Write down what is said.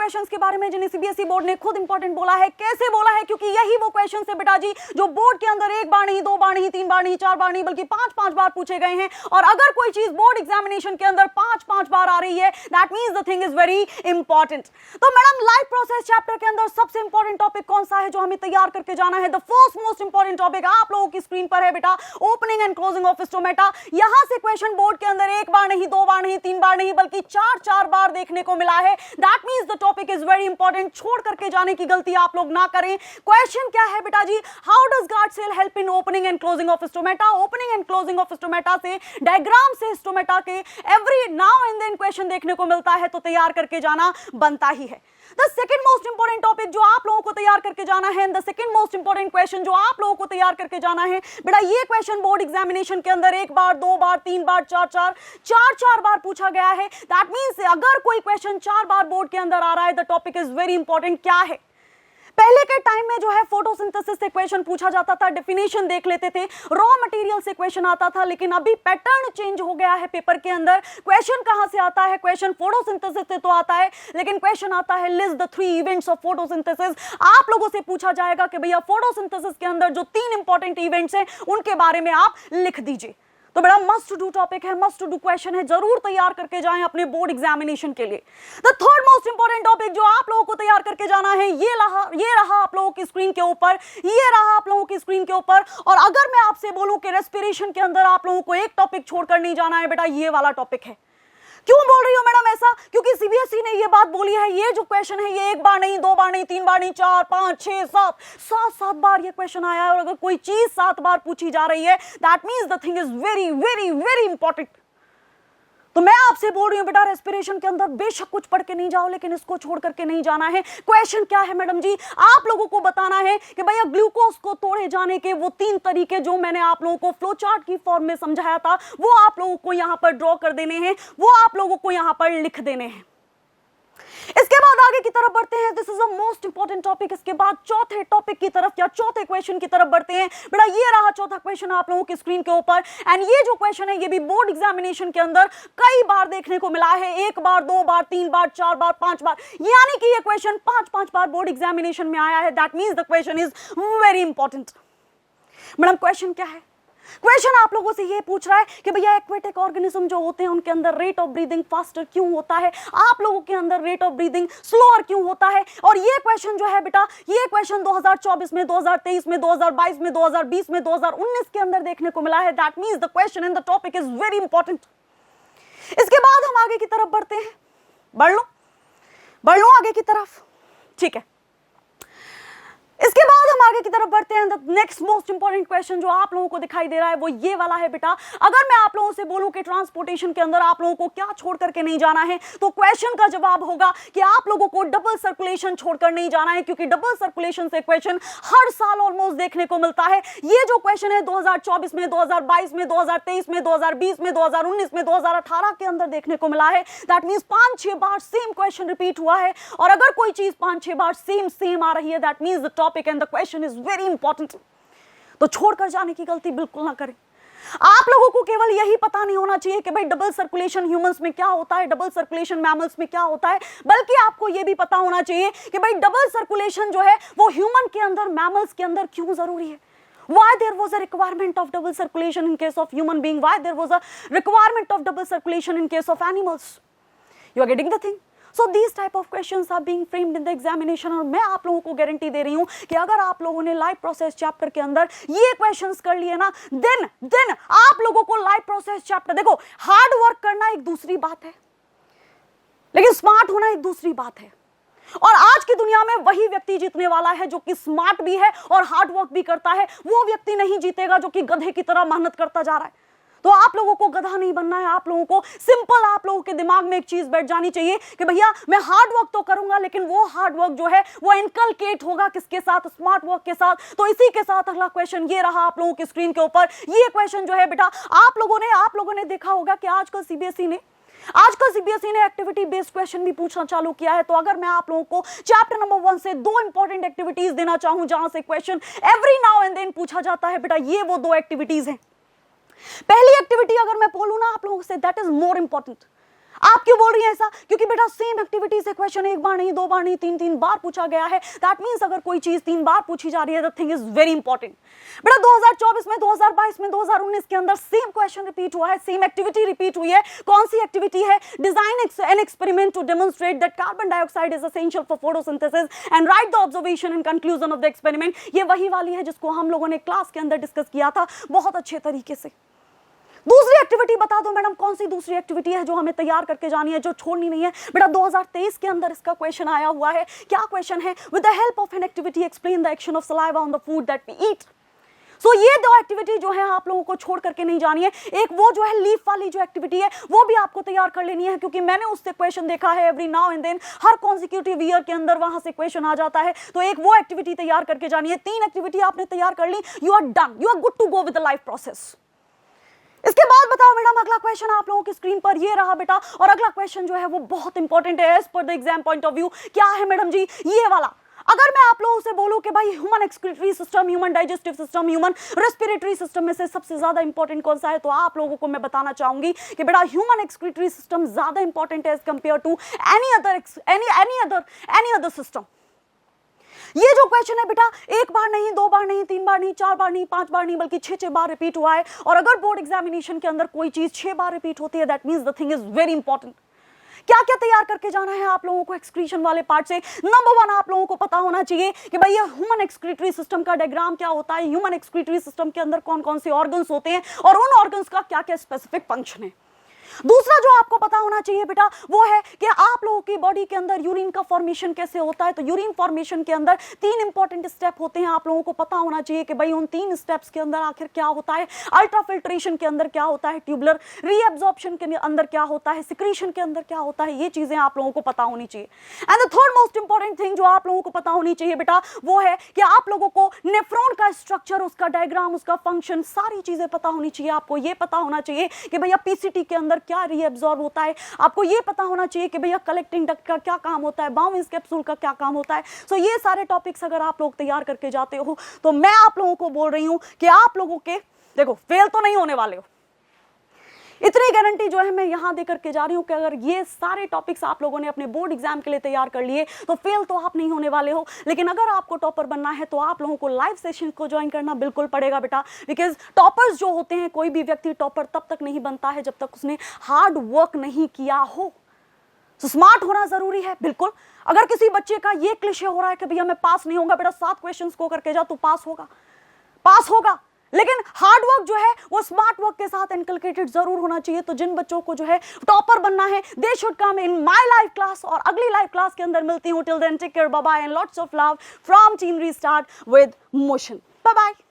Questions के बारे में जिन्हें सीबीएसई बोर्ड ने खुद इंपॉर्टेंट बोला है। कैसे बोला है? क्योंकि यही वो क्वेश्चंस है बेटा जी जो बोर्ड के अंदर एक बार नहीं, दो बार नहीं, तीन बार नहीं, चार बार नहीं, बल्कि पांच बार पूछे गए हैं। और अगर कोई चीज बोर्ड एग्जामिनेशन के अंदर पांच बार आ रही है, that means the thing is very important. तो मैडम लाइव प्रोसेस चैप्टर के अंदर सबसे इंपॉर्टेंट टॉपिक कौन सा है जो हमें तैयार करके जाना है? The first most important topic आप लोगों की स्क्रीन पर है बेटा, opening and closing of stomata. यहां से क्वेश्चन बोर्ड के अंदर एक बार नहीं, दो बार नहीं, तीन बार नहीं, बल्कि चार बार देखने को मिला है। That means the topic is very important. छोड़ करके जाने की गलती आप लोग ना करें। क्वेश्चन क्या है बेटा जी? How does guard cell help in opening and closing of stomata? Opening and closing of stomata से, डायग्राम से स्टोमेटा के every now and then question देखने को मिलता है, तो तैयार करके जाना बनता ही है। The second most important topic जो आप लोगों को तैयार करके जाना है, the second most important question जो आप लोगों को तैयार करके जाना है बेटा, ये क्वेश्चन बोर्ड एग्जामिनेशन के अंदर एक बार, दो बार, तीन बार, चार बार पूछा गया है। दैट मींस अगर कोई क्वेश्चन 4 बार बोर्ड के अंदर आ रहा है, the topic is very important. क्या है? पहले के टाइम में जो है फोटोसिंथेसिस से क्वेश्चन पूछा जाता था, डेफिनेशन देख लेते थे, रॉ मटेरियल से क्वेश्चन आता था। लेकिन अभी पैटर्न चेंज हो गया है पेपर के अंदर। क्वेश्चन कहां से आता है? क्वेश्चन फोटोसिंथेसिस से तो आता है, लेकिन क्वेश्चन आता है list the 3 events of photosynthesis. आप लोगों से पूछा जाएगा कि भैया फोटोसिंथेसिस के अंदर जो 3 इंपॉर्टेंट इवेंट्स हैं उनके बारे में आप लिख दीजिए। तो बड़ा मस्ट टू डू टॉपिक है, मस्ट टू डू क्वेश्चन है, जरूर तैयार करके जाएं अपने बोर्ड एग्जामिनेशन के लिए। The third most important topic जो आप लोगों को तैयार करके जाना है, ये रहा आप लोगों की स्क्रीन के ऊपर, ये रहा आप लोगों की स्क्रीन के ऊपर। और अगर मैं आपसे बोलूं कि रेस्पिरेशन के अंदर आप लोगों को एक टॉपिक छोड़कर नहीं जाना है बेटा, ये वाला टॉपिक है। क्यों बोल रही हो मैडम ऐसा? क्योंकि सीबीएसई ने ये बात बोली है, ये जो क्वेश्चन है ये एक बार नहीं, दो बार नहीं, तीन बार नहीं, 4, 5, 6, 7 बार ये क्वेश्चन आया है। और अगर कोई चीज 7 बार पूछी जा रही है, that means the thing is very very very important. तो मैं आपसे बोल रही हूं बेटा, रेस्पिरेशन के अंदर बेशक कुछ पढ़ के नहीं जाओ, लेकिन इसको छोड़ करके नहीं जाना है। क्वेश्चन क्या है मैडम जी? आप लोगों को बताना है कि भैया ग्लूकोज को तोड़े जाने के वो 3 तरीके जो मैंने आप लोगों को फ्लो चार्ट की फॉर्म में समझाया था, वो आप लोगों को यहां पर ड्रॉ कर देने हैं, वो आप लोगों को यहां पर लिख देने हैं। इसके बाद आगे की तरफ बढ़ते हैं। This is a most important topic. इसके बाद चौथे टॉपिक की तरफ या चौथे क्वेश्चन की तरफ बढ़ते हैं। बेटा ये रहा चौथा क्वेश्चन आप लोगों की स्क्रीन के ऊपर। एंड ये जो क्वेश्चन है ये भी बोर्ड एग्जामिनेशन के अंदर कई बार देखने को मिला है, एक बार, दो बार, तीन बार, 4 बार, 5 बार, यानी कि ये क्वेश्चन 5 बार बोर्ड एग्जामिनेशन में आया है। That means the question is very important. Madam question क्या है? क्वेश्चन आप लोगों से ये पूछ रहा है कि भैया एक्वेटिक ऑर्गेनिज्म जो होते हैं उनके अंदर रेट ऑफ ब्रीदिंग फास्टर क्यों होता है, आप लोगों के अंदर रेट ऑफ ब्रीदिंग स्लोअर क्यों होता है। और ये क्वेश्चन जो है बेटा, ये क्वेश्चन 2024 में, 2023 में, 2022 में, 2020 में, 2019 के अंदर देखने को मिला है। That means the question in the topic is very important. इसके बाद हम आगे की तरफ बढ़ते हैं। बढ़ लो आगे की तरफ, ठीक है। इसके बाद हम आगे की तरफ बढ़ते हैं। नेक्स्ट मोस्ट इंपॉर्टेंट क्वेश्चन जो आप लोगों को दिखाई दे रहा है वो ये वाला है बेटा। अगर मैं आप लोगों से बोलूं कि ट्रांसपोर्टेशन के अंदर आप लोगों को क्या छोड़ करके नहीं जाना है, तो क्वेश्चन का जवाब होगा कि आप लोगों को डबल सर्कुलेशन छोड़कर नहीं जाना है, क्योंकि डबल सर्कुलेशन से क्वेश्चन हर साल ऑलमोस्ट देखने को मिलता है। ये जो क्वेश्चन है 2024 में, 2022 में, 2023 में, 2020 में, 2019 में, 2018 के अंदर देखने को मिला है। That means 5-6 bar same question repeat हुआ है। और अगर कोई चीज 5-6 बार सेम आ रही है, that means the topic and the question is very important. तो छोड़कर जाने की गलती बिल्कुल ना करें। आप लोगों को केवल यही पता नहीं होना चाहिए कि भाई डबल सर्कुलेशन ह्यूमंस में क्या होता है, डबल सर्कुलेशन मैमल्स में क्या होता है, बल्कि आपको यह भी पता होना चाहिए कि भाई डबल सर्कुलेशन जो है वो ह्यूमन के अंदर, मैमल्स के अंदर क्यों जरूरी है। Why there was a requirement of double circulation in case of human being? Why there was a requirement of double circulation in case of animals? You are getting the thing? So these type of questions are being framed in the examination। और मैं आप लोगों को guarantee दे रही हूं कि अगर आप लोगों ने लाइव प्रोसेस चैप्टर के अंदर ये क्वेश्चंस कर लिए ना, देन आप लोगों को लाइव प्रोसेस चैप्टर, देखो हार्ड वर्क करना एक दूसरी बात है, लेकिन स्मार्ट होना एक दूसरी बात है। और आज की दुनिया में वही व्यक्ति जीतने वाला है जो कि स्मार्ट भी है और हार्ड वर्क भी करता है। वो व्यक्ति नहीं जीतेगा जो कि गधे की तरह मेहनत करता जा रहा है। तो आप लोगों को गधा नहीं बनना है। आप लोगों को सिंपल, आप लोगों के दिमाग में एक चीज बैठ जानी चाहिए कि भैया मैं हार्ड वर्क तो करूंगा, लेकिन वो हार्ड वर्क जो है वो इनकलकेट होगा किसके साथ, स्मार्ट वर्क के साथ। तो इसी के साथ अगला क्वेश्चन ये रहा आप लोगों की स्क्रीन के ऊपर। ये क्वेश्चन जो है बेटा, आप लोगों ने देखा होगा कि आजकल सीबीएसई ने एक्टिविटी बेस्ड क्वेश्चन भी पूछना चालू किया है। तो अगर मैं आप लोगों को चैप्टर नंबर 1 से 2 इंपॉर्टेंट एक्टिविटीज देना चाहूं जहां से question every now and then पूछा जाता है बेटा, ये वो 2 एक्टिविटीज हैं। पहली एक्टिविटी अगर मैं बोलूं ना आप लोगों से, दैट इज मोर इंपॉर्टेंट। आप क्यों बोल रही हैं ऐसा? क्योंकि बेटा सेम एक्टिविटी से क्वेश्चन एक बार नहीं, दो बार नहीं, तीन बार पूछा गया है। दैट मींस अगर कोई चीज 3 बार पूछी जा रही है, the thing is very important. बेटा 2024 में, 2022 में, 2019 के अंदर सेम क्वेश्चन रिपीट हुआ है, सेम एक्टिविटी रिपीट हुई है। कौन सी एक्टिविटी है? Design an experiment to demonstrate that carbon dioxide is essential for photosynthesis and write the observation and conclusion of the experiment. ये वही वाली है जिसको हम लोगों ने क्लास के अंदर डिस्कस किया था बहुत अच्छे तरीके से। दूसरी एक्टिविटी बता दो मैडम, कौन सी दूसरी एक्टिविटी है जो हमें तैयार करके जानी है, जो छोड़नी नहीं है? बेटा 2023 के अंदर इसका क्वेश्चन आया हुआ है। क्या क्वेश्चन है? With the help of an activity explain the action of saliva on the food that we eat. So ये दो एक्टिविटी जो है आप लोगों को छोड़ करके नहीं जानी है। एक वो जो है लीफ वाली जो एक्टिविटी है वो भी आपको तैयार कर लेनी है, क्योंकि मैंने उससे क्वेश्चन देखा है एवरी नाउ एंड देन, हर कॉन्सिक्यूटिव ईयर के अंदर वहां से क्वेश्चन आ जाता है। तो एक वो एक्टिविटी तैयार करके जानी है। 3 एक्टिविटी आपने तैयार कर ली, you are done, you are good to go with the life process. इसके बाद बताओ मैडम, अगला क्वेश्चन आप लोगों की स्क्रीन पर ये रहा बेटा, और अगला क्वेश्चन जो है वो बहुत इंपॉर्टेंट है as per the exam point of view. क्या है मैडम जी? ये वाला। अगर मैं आप लोगों से बोलूं कि भाई human excretory system, human digestive system, human respiratory system में से सबसे ज्यादा इंपॉर्टेंट कौन सा है, तो आप लोगों को मैं बताना चाहूंगी कि बेटा ह्यूमन एक्सक्रीटरी सिस्टम ज्यादा इंपॉर्टेंट है as compare to any other system. ये जो क्वेश्चन है बेटा एक बार नहीं, 2 बार नहीं, 3 बार नहीं, 4 बार नहीं, 5 बार नहीं, बल्कि 6 बार रिपीट हुआ है। और अगर बोर्ड एग्जामिनेशन के अंदर कोई चीज 6 बार रिपीट होती है, that means the thing is very important. क्या क्या तैयार करके जाना है आप लोगों को एक्सक्रीशन वाले पार्ट से? नंबर 1 आप लोगों को पता होना चाहिए कि भाई ये ह्यूमन एक्सक्रीटरी सिस्टम का डायग्राम क्या होता है, ह्यूमन एक्सक्रीटरी सिस्टम के अंदर कौन कौन से ऑर्गन्स होते हैं और उन ऑर्गन्स का क्या क्या स्पेसिफिक फंक्शन है। दूसरा जो आपको पता होना चाहिए बेटा वो है कि आप लोगों की बॉडी के अंदर यूरिन का फॉर्मेशन कैसे होता है। तो यूरिन फॉर्मेशन के अंदर 3 इंपॉर्टेंट स्टेप होते हैं। आप लोगों को पता होना चाहिए कि भाई उन 3 स्टेप्स के अंदर आखिर क्या होता है, अल्ट्राफिल्ट्रेशन के अंदर क्या होता है, ट्यूबुलर रीएब्जॉर्प्शन के अंदर क्या होता है, सिक्रीशन के अंदर क्या होता है। ये चीजें आप लोगों को पता होनी चाहिए। And the third most important thing जो आप लोगों को पता होनी चाहिए बेटा वो है कि आप लोगों को नेफ्रॉन का स्ट्रक्चर, उसका डायग्राम, उसका फंक्शन, सारी चीजें पता होनी चाहिए। आपको ये पता होना चाहिए कि भैया पीसीटी के अंदर क्या रीएब्जॉर्ब होता है। आपको ये पता होना चाहिए कि भैया कलेक्टिंग डक्ट का क्या काम होता है, बाउंस कैप्सूल का क्या काम होता है। सो ये सारे टॉपिक्स अगर आप लोग तैयार करके जाते हो तो मैं आप लोगों को बोल रही हूं कि आप लोगों के देखो फेल तो नहीं होने वाले हो। इतनी गारंटी जो है मैं यहां देकर के जा रही हूं कि अगर ये सारे टॉपिक्स आप लोगों ने अपने बोर्ड एग्जाम के लिए तैयार कर लिए तो फेल तो आप नहीं होने वाले हो। लेकिन अगर आपको टॉपर बनना है तो आप लोगों को लाइव सेशन को ज्वाइन करना बिल्कुल पड़ेगा बेटा, बिकॉज टॉपर्स जो होते हैं, कोई भी व्यक्ति टॉपर तब तक नहीं बनता है जब तक उसने हार्ड वर्क नहीं किया हो। तो स्मार्ट होना जरूरी है बिल्कुल। अगर किसी बच्चे का ये क्लिशे हो रहा है कि भैया मैं पास नहीं होगा, बेटा 7 क्वेश्चंस को करके जा, तो पास होगा। लेकिन हार्ड वर्क जो है वो स्मार्ट वर्क के साथ इनकलकेटेड जरूर होना चाहिए। तो जिन बच्चों को जो है टॉपर बनना है, they should come in my live class. और अगली लाइव क्लास के अंदर मिलती हूं। Till then take care, bye bye and lots of love from team restart with motion. Bye bye.